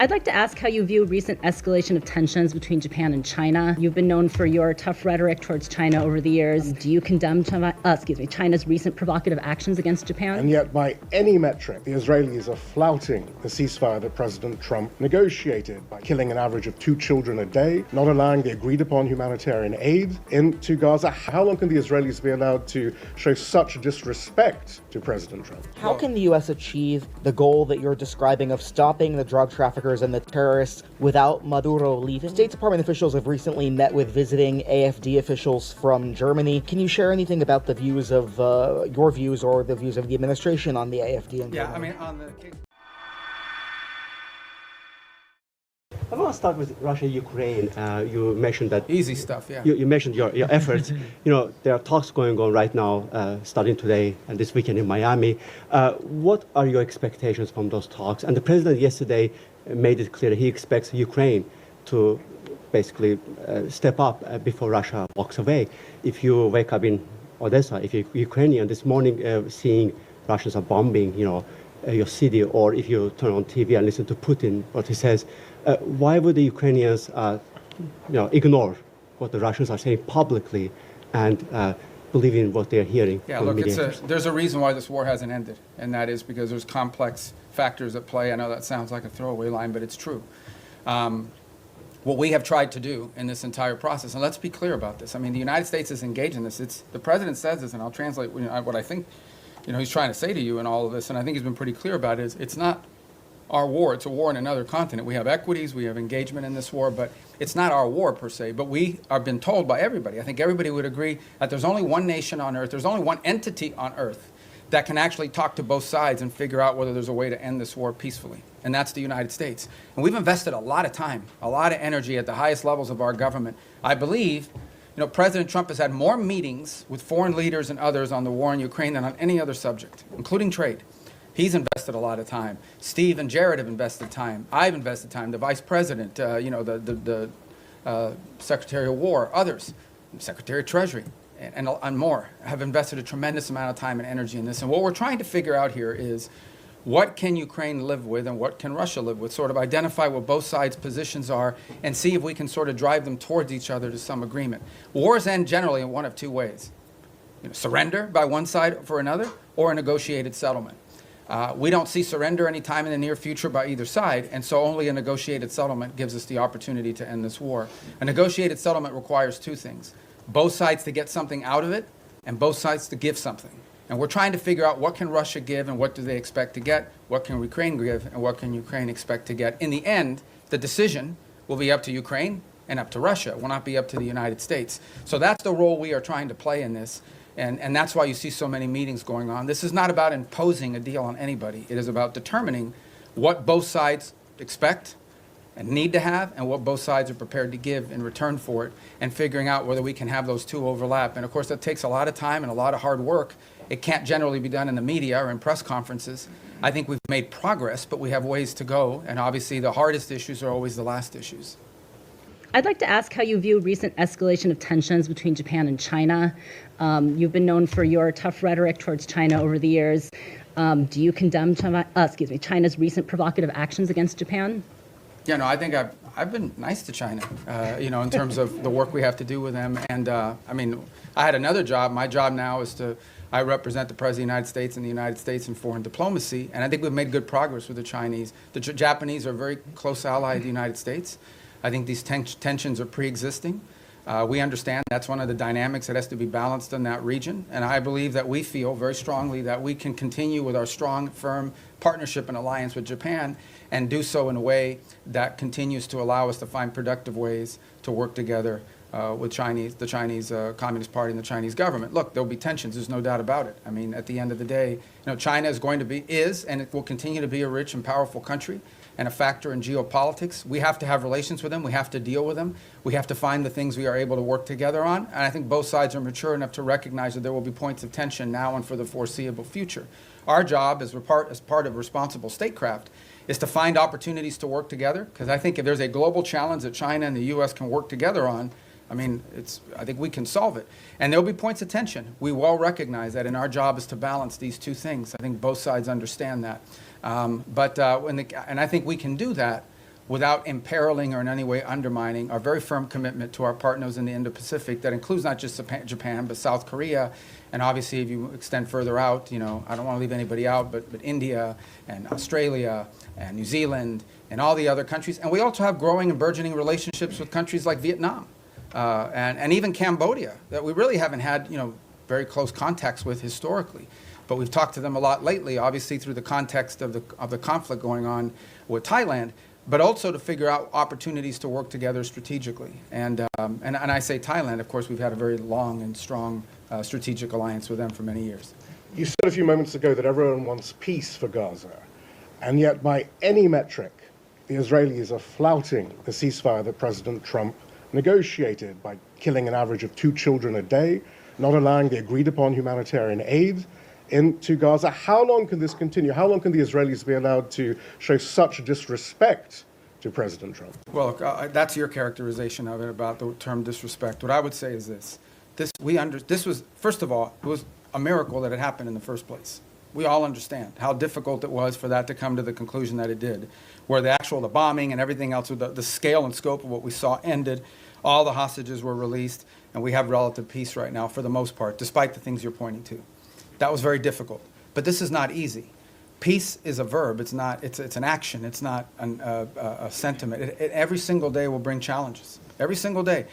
I'd like to ask how you view recent escalation of tensions between Japan and China. You've been known for your tough rhetoric towards China over the years. Do you condemn China's recent provocative actions against Japan? And yet, by any metric, the Israelis are flouting the ceasefire that President Trump negotiated by killing an average of 2 children a day, not allowing the agreed-upon humanitarian aid into Gaza. How long can the Israelis be allowed to show such disrespect to President Trump? How can the U.S. achieve the goal that you're describing of stopping the drug traffickers and the terrorists without Maduro leaving? State Department officials have recently met with visiting AfD officials from Germany. Can you share anything about the views of your views or the views of the administration on the AfD in Germany? I want to start with Russia-Ukraine. You mentioned that easy stuff. Yeah. You mentioned your efforts. There are talks going on right now, starting today and this weekend in Miami. What are your expectations from those talks? And the president yesterday made it clear he expects Ukraine to basically step up before Russia walks away. If you wake up in Odessa, if you're Ukrainian this morning, seeing Russians are bombing, your city, or if you turn on TV and listen to Putin, what he says, why would the Ukrainians, ignore what the Russians are saying publicly and believe in what they're hearing? Yeah, look, there's a reason why this war hasn't ended, and that is because there's complex factors at play. I know that sounds like a throwaway line, but it's true. What we have tried to do in this entire process, and let's be clear about this. I mean, the United States is engaged in this. The president says this, and I'll translate what I think he's trying to say to you in all of this, and I think he's been pretty clear about it, is it's not our war. It's a war in another continent. We have equities, we have engagement in this war, but it's not our war per se. But we have been told by everybody, I think everybody would agree, that there's only one nation on earth, there's only one entity on earth that can actually talk to both sides and figure out whether there's a way to end this war peacefully. And that's the United States. And we've invested a lot of time, a lot of energy at the highest levels of our government. I believe President Trump has had more meetings with foreign leaders and others on the war in Ukraine than on any other subject, including trade. He's invested a lot of time. Steve and Jared have invested time. I've invested time. The Vice President, the Secretary of War, others, Secretary of Treasury, and more have invested a tremendous amount of time and energy in this. And what we're trying to figure out here is what can Ukraine live with and what can Russia live with, sort of identify what both sides' positions are and see if we can sort of drive them towards each other to some agreement. Wars end generally in one of two ways. Surrender by one side for another or a negotiated settlement. We don't see surrender anytime in the near future by either side, and so only a negotiated settlement gives us the opportunity to end this war. A negotiated settlement requires two things: both sides to get something out of it and both sides to give something. And we're trying to figure out what can Russia give and what do they expect to get, what can Ukraine give and what can Ukraine expect to get. In the end, the decision will be up to Ukraine and up to Russia. It will not be up to the United States. So that's the role we are trying to play in this. And that's why you see so many meetings going on. This is not about imposing a deal on anybody. It is about determining what both sides expect and need to have and what both sides are prepared to give in return for it, and figuring out whether we can have those two overlap. And of course, that takes a lot of time and a lot of hard work. It can't generally be done in the media or in press conferences. I think we've made progress, but we have ways to go. And obviously, the hardest issues are always the last issues. I'd like to ask how you view recent escalation of tensions between Japan and China. You've been known for your tough rhetoric towards China over the years. Do you condemn China's recent provocative actions against Japan? Yeah, no, I think I've been nice to China, in terms of the work we have to do with them. And I had another job. My job now is I represent the President of the United States and the United States in foreign diplomacy, and I think we've made good progress with the Chinese. The Japanese are a very close ally of the United States. I think these tensions are pre-existing. We understand that's one of the dynamics that has to be balanced in that region, and I believe that we feel very strongly that we can continue with our strong, firm partnership and alliance with Japan and do so in a way that continues to allow us to find productive ways to work together with the Chinese Communist Party and the Chinese government. Look, there'll be tensions, there's no doubt about it. I mean, at the end of the day, China is and it will continue to be a rich and powerful country and a factor in geopolitics. We have to have relations with them, we have to deal with them, we have to find the things we are able to work together on, and I think both sides are mature enough to recognize that there will be points of tension now and for the foreseeable future. Our job as part of responsible statecraft is to find opportunities to work together, because I think if there's a global challenge that China and the U.S. can work together on, I think we can solve it. And there'll be points of tension. We well recognize that, and our job is to balance these two things. I think both sides understand that. And I think we can do that without imperiling or in any way undermining our very firm commitment to our partners in the Indo-Pacific that includes not just Japan, but South Korea. And obviously, if you extend further out, I don't want to leave anybody out, but India and Australia and New Zealand and all the other countries. And we also have growing and burgeoning relationships with countries like Vietnam and even Cambodia that we really haven't had, very close contacts with historically. But we've talked to them a lot lately, obviously through the context of the conflict going on with Thailand, but also to figure out opportunities to work together strategically. And I say Thailand, of course, we've had a very long and strong strategic alliance with them for many years. You said a few moments ago that everyone wants peace for Gaza, and yet by any metric, the Israelis are flouting the ceasefire that President Trump negotiated by killing an average of 2 children a day, not allowing the agreed-upon humanitarian aid into Gaza. How long can this continue? How long can the Israelis be allowed to show such disrespect to President Trump? Well, look, that's your characterization of it about the term disrespect. What I would say is this. This was, first of all, it was a miracle that it happened in the first place. We all understand how difficult it was for that to come to the conclusion that it did, where the bombing and everything else, the scale and scope of what we saw ended, all the hostages were released, and we have relative peace right now for the most part, despite the things you're pointing to. That was very difficult. But this is not easy. Peace is a verb. It's an action. It's not a sentiment. Every single day will bring challenges. Every single day.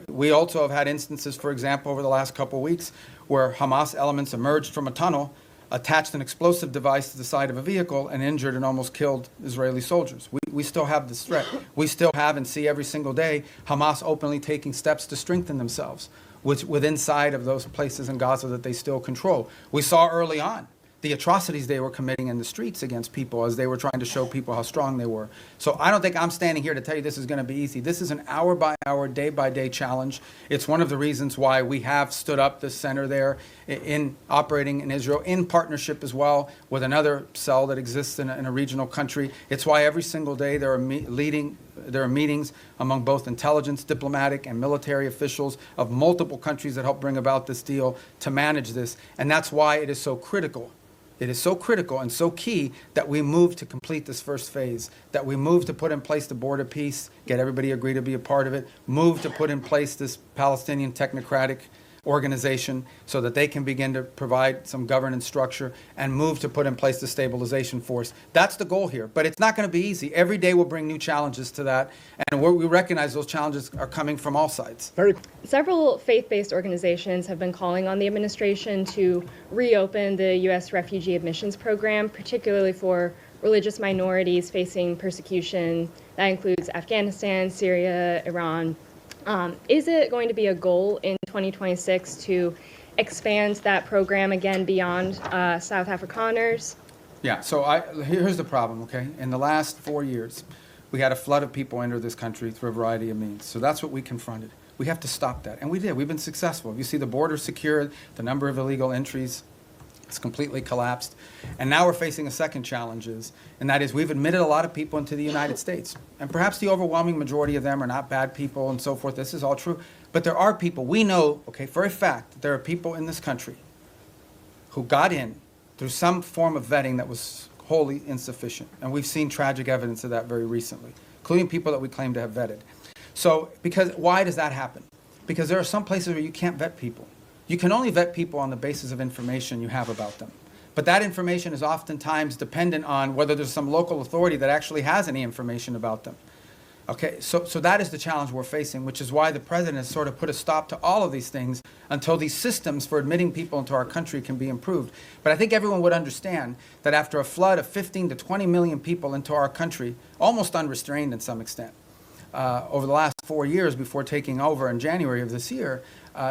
We also have had instances, for example, over the last couple of weeks, where Hamas elements emerged from a tunnel, attached an explosive device to the side of a vehicle, and injured and almost killed Israeli soldiers. We still have this threat. We still have and see every single day Hamas openly taking steps to strengthen themselves within inside of those places in Gaza that they still control. We saw early on the atrocities they were committing in the streets against people as they were trying to show people how strong they were. So I don't think I'm standing here to tell you this is going to be easy. This is an hour-by-hour, day-by-day challenge. It's one of the reasons why we have stood up this center there in operating in Israel in partnership as well with another cell that exists in a regional country. It's why every single day there are meetings among both intelligence, diplomatic, and military officials of multiple countries that help bring about this deal to manage this. And that's why it is so critical. It is so critical and so key that we move to complete this first phase, that we move to put in place the border peace, get everybody agree to be a part of it, move to put in place this Palestinian technocratic organization so that they can begin to provide some governance structure, and move to put in place the stabilization force. That's the goal here, but it's not going to be easy. Every day will bring new challenges to that, and we recognize those challenges are coming from all sides. Several faith-based organizations have been calling on the administration to reopen the U.S. refugee admissions program, particularly for religious minorities facing persecution. That includes Afghanistan, Syria, Iran. Is it going to be a goal in 2026 to expand that program again beyond South Afrikaners? Yeah, so here's the problem, okay? In the last 4 years, we had a flood of people enter this country through a variety of means. So that's what we confronted. We have to stop that, and we did. We've been successful. You see the border secured, the number of illegal entries, it's completely collapsed. And now we're facing a second challenge, and that is we've admitted a lot of people into the United States. And perhaps the overwhelming majority of them are not bad people and so forth. This is all true. But there are people, we know, okay, for a fact, that there are people in this country who got in through some form of vetting that was wholly insufficient. And we've seen tragic evidence of that very recently, including people that we claim to have vetted. So, why does that happen? Because there are some places where you can't vet people. You can only vet people on the basis of information you have about them. But that information is oftentimes dependent on whether there's some local authority that actually has any information about them. Okay, so that is the challenge we're facing, which is why the president has sort of put a stop to all of these things until these systems for admitting people into our country can be improved. But I think everyone would understand that after a flood of 15 to 20 million people into our country, almost unrestrained in some extent, over the last 4 years before taking over in January of this year,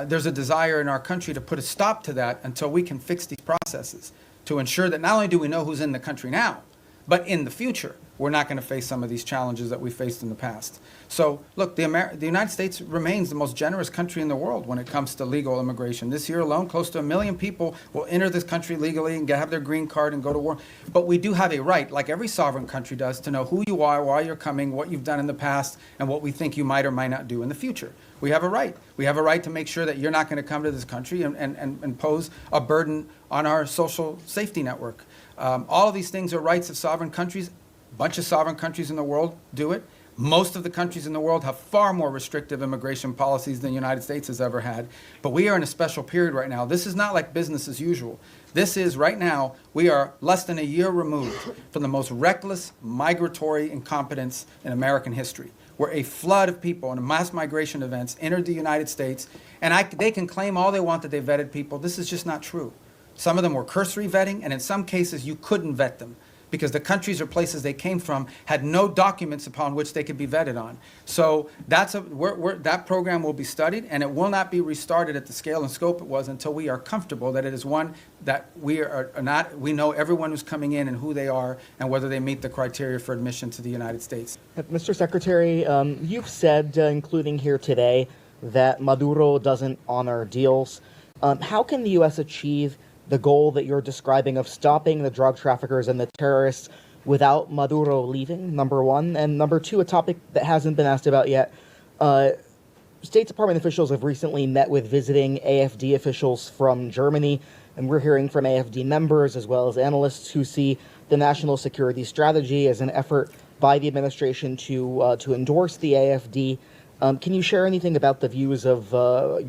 there's a desire in our country to put a stop to that until we can fix these processes to ensure that not only do we know who's in the country now, but in the future, we're not going to face some of these challenges that we faced in the past. So, look, the United States remains the most generous country in the world when it comes to legal immigration. This year alone, close to 1 million people will enter this country legally and have their green card and go to war. But we do have a right, like every sovereign country does, to know who you are, why you're coming, what you've done in the past, and what we think you might or might not do in the future. We have a right. We have a right to make sure that you're not going to come to this country and pose a burden on our social safety network. All of these things are rights of sovereign countries. A bunch of sovereign countries in the world do it. Most of the countries in the world have far more restrictive immigration policies than the United States has ever had. But we are in a special period right now. This is not like business as usual. This is, right now, we are less than a year removed from the most reckless migratory incompetence in American history, where a flood of people and mass migration events entered the United States. And they can claim all they want that they vetted people. This is just not true. Some of them were cursory vetting, and in some cases, you couldn't vet them, because the countries or places they came from had no documents upon which they could be vetted on. So that program will be studied, and it will not be restarted at the scale and scope it was until we are comfortable that it is one that we know everyone who's coming in and who they are and whether they meet the criteria for admission to the United States. Mr. Secretary, you've said, including here today, that Maduro doesn't honor deals. How can the U.S. achieve the goal that you're describing of stopping the drug traffickers and the terrorists without Maduro leaving, number one? And number two, a topic that hasn't been asked about yet. State Department officials have recently met with visiting AfD officials from Germany, and we're hearing from AfD members as well as analysts who see the national security strategy as an effort by the administration to endorse the AfD. Can you share anything about the views of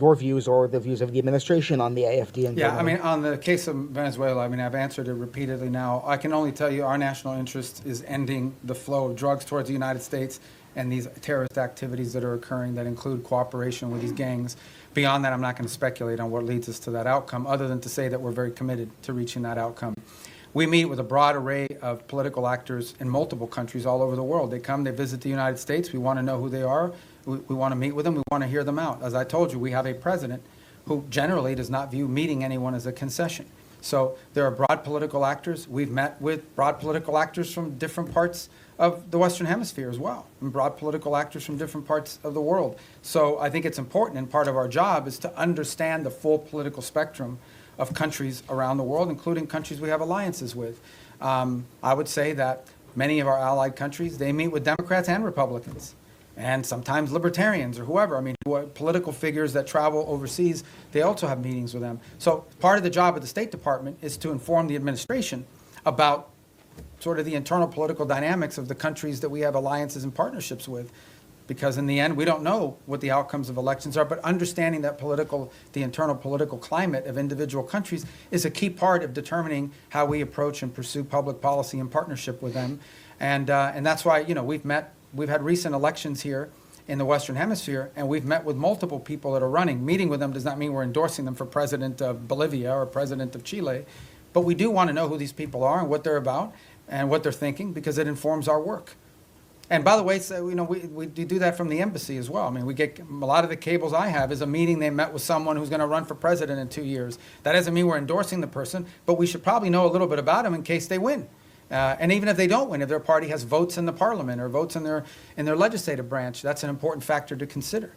your views or the views of the administration on the AfD in Yeah, Germany? I mean, on the case of Venezuela, I mean, I've answered it repeatedly now. I can only tell you our national interest is ending the flow of drugs towards the United States and these terrorist activities that are occurring that include cooperation with these gangs. Beyond that, I'm not going to speculate on what leads us to that outcome, other than to say that we're very committed to reaching that outcome. We meet with a broad array of political actors in multiple countries all over the world. They come, they visit the United States. We want to know who they are. We want to meet with them. We want to hear them out. As I told you, we have a president who generally does not view meeting anyone as a concession. So there are broad political actors. We've met with broad political actors from different parts of the Western Hemisphere as well, and broad political actors from different parts of the world. So I think it's important, and part of our job is to understand the full political spectrum of countries around the world, including countries we have alliances with. I would say that many of our allied countries, they meet with Democrats and Republicans, and sometimes libertarians or whoever. I mean, political figures that travel overseas, they also have meetings with them. So part of the job of the State Department is to inform the administration about sort of the internal political dynamics of the countries that we have alliances and partnerships with. Because in the end, we don't know what the outcomes of elections are, but understanding that the internal political climate of individual countries is a key part of determining how we approach and pursue public policy in partnership with them. And that's why, you know, we've had recent elections here in the Western Hemisphere, and we've met with multiple people that are running. Meeting with them does not mean we're endorsing them for president of Bolivia or president of Chile, but we do want to know who these people are and what they're about and what they're thinking, because it informs our work. And by the way, so, you know, we do that from the embassy as well. I mean, we get a lot of the cables I have is a meeting they met with someone who's going to run for president in 2 years. That doesn't mean we're endorsing the person, but we should probably know a little bit about them in case they win. And even if they don't win, if their party has votes in the parliament or votes in their legislative branch, that's an important factor to consider.